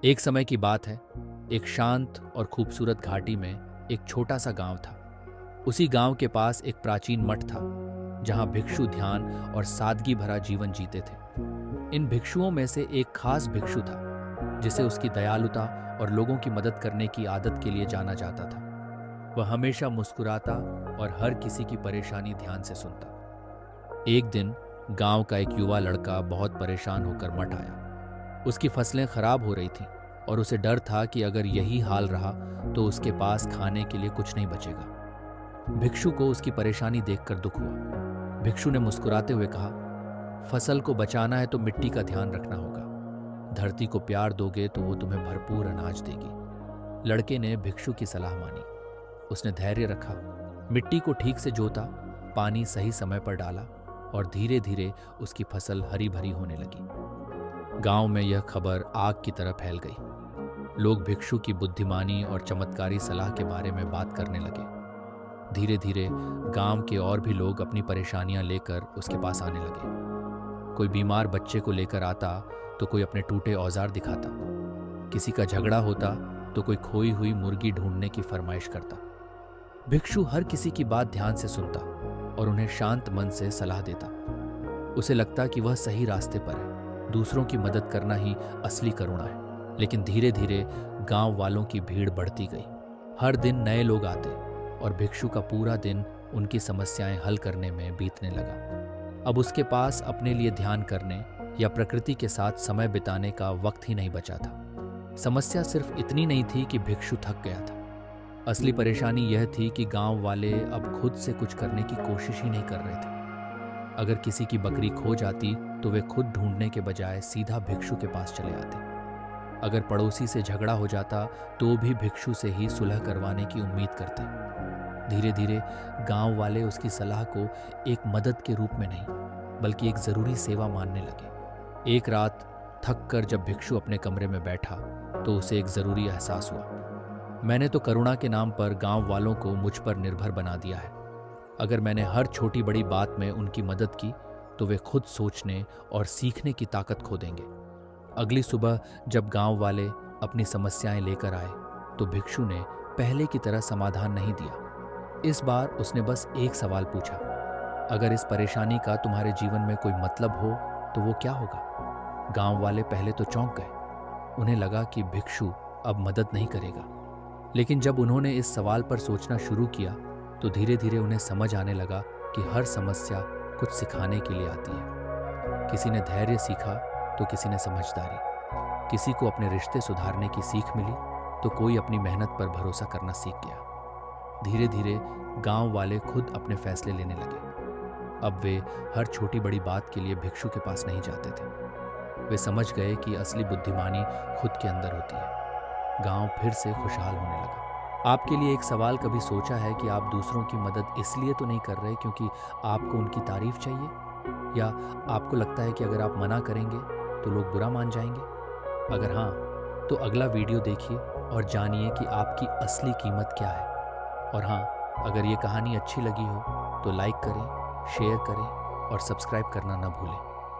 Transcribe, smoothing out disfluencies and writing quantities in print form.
एक समय की बात है। एक शांत और खूबसूरत घाटी में एक छोटा सा गांव था। उसी गांव के पास एक प्राचीन मठ था, जहां भिक्षु ध्यान और सादगी भरा जीवन जीते थे। इन भिक्षुओं में से एक खास भिक्षु था, जिसे उसकी दयालुता और लोगों की मदद करने की आदत के लिए जाना जाता था। वह हमेशा मुस्कुराता और हर किसी की परेशानी ध्यान से सुनता। एक दिन गांव का एक युवा लड़का बहुत परेशान होकर मठ आया। उसकी फसलें खराब हो रही थीं और उसे डर था कि अगर यही हाल रहा तो उसके पास खाने के लिए कुछ नहीं बचेगा। भिक्षु को उसकी परेशानी देखकर दुख हुआ। भिक्षु ने मुस्कुराते हुए कहा, फसल को बचाना है तो मिट्टी का ध्यान रखना होगा। धरती को प्यार दोगे तो वो तुम्हें भरपूर अनाज देगी। लड़के ने भिक्षु की सलाह मानी। उसने धैर्य रखा, मिट्टी को ठीक से जोता, पानी सही समय पर डाला और धीरे धीरे उसकी फसल हरी भरी होने लगी। गांव में यह खबर आग की तरह फैल गई। लोग भिक्षु की बुद्धिमानी और चमत्कारी सलाह के बारे में बात करने लगे। धीरे धीरे गांव के और भी लोग अपनी परेशानियां लेकर उसके पास आने लगे। कोई बीमार बच्चे को लेकर आता तो कोई अपने टूटे औजार दिखाता। किसी का झगड़ा होता तो कोई खोई हुई मुर्गी ढूंढने की फरमाइश करता। भिक्षु हर किसी की बात ध्यान से सुनता और उन्हें शांत मन से सलाह देता। उसे लगता कि वह सही रास्ते पर है, दूसरों की मदद करना ही असली करुणा है। लेकिन धीरे धीरे गांव वालों की भीड़ बढ़ती गई। हर दिन नए लोग आते और भिक्षु का पूरा दिन उनकी समस्याएं हल करने में बीतने लगा। अब उसके पास अपने लिए ध्यान करने या प्रकृति के साथ समय बिताने का वक्त ही नहीं बचा था। समस्या सिर्फ इतनी नहीं थी कि भिक्षु थक गया था। असली परेशानी यह थी कि गांव वाले अब खुद से कुछ करने की कोशिश ही नहीं कर रहे थे। अगर किसी की बकरी खो जाती तो वे खुद ढूंढने के बजाय सीधा भिक्षु के पास चले आते। अगर पड़ोसी से झगड़ा हो जाता तो भी भिक्षु से ही सुलह करवाने की उम्मीद करते। धीरे धीरे गांव वाले उसकी सलाह को एक मदद के रूप में नहीं, बल्कि एक जरूरी सेवा मानने लगे। एक रात थक कर जब भिक्षु अपने कमरे में बैठा तो उसे एक जरूरी एहसास हुआ। मैंने तो करुणा के नाम पर गांव वालों को मुझ पर निर्भर बना दिया है। अगर मैंने हर छोटी बड़ी बात में उनकी मदद की तो वे खुद सोचने और सीखने की ताकत खो देंगे। अगली सुबह जब गांव वाले अपनी समस्याएं लेकर आए तो भिक्षु ने पहले की तरह समाधान नहीं दिया। इस बार उसने बस एक सवाल पूछा, अगर इस परेशानी का तुम्हारे जीवन में कोई मतलब हो तो वो क्या होगा? गांव वाले पहले तो चौंक गए। उन्हें लगा कि भिक्षु अब मदद नहीं करेगा। लेकिन जब उन्होंने इस सवाल पर सोचना शुरू किया तो धीरे धीरे उन्हें समझ आने लगा कि हर समस्या कुछ सिखाने के लिए आती है। किसी ने धैर्य सीखा तो किसी ने समझदारी। किसी को अपने रिश्ते सुधारने की सीख मिली तो कोई अपनी मेहनत पर भरोसा करना सीख गया। धीरे धीरे गांव वाले खुद अपने फैसले लेने लगे। अब वे हर छोटी बड़ी बात के लिए भिक्षु के पास नहीं जाते थे। वे समझ गए कि असली बुद्धिमानी खुद के अंदर होती है। गांव फिर से खुशहाल होने लगा। आपके लिए एक सवाल कभी सोचा है कि आप दूसरों की मदद इसलिए तो नहीं कर रहे क्योंकि आपको उनकी तारीफ चाहिए, या आपको लगता है कि अगर आप मना करेंगे तो लोग बुरा मान जाएंगे? अगर हाँ, तो अगला वीडियो देखिए और जानिए कि आपकी असली कीमत क्या है। और हाँ, अगर ये कहानी अच्छी लगी हो तो लाइक करें, शेयर करें और सब्सक्राइब करना न भूलें।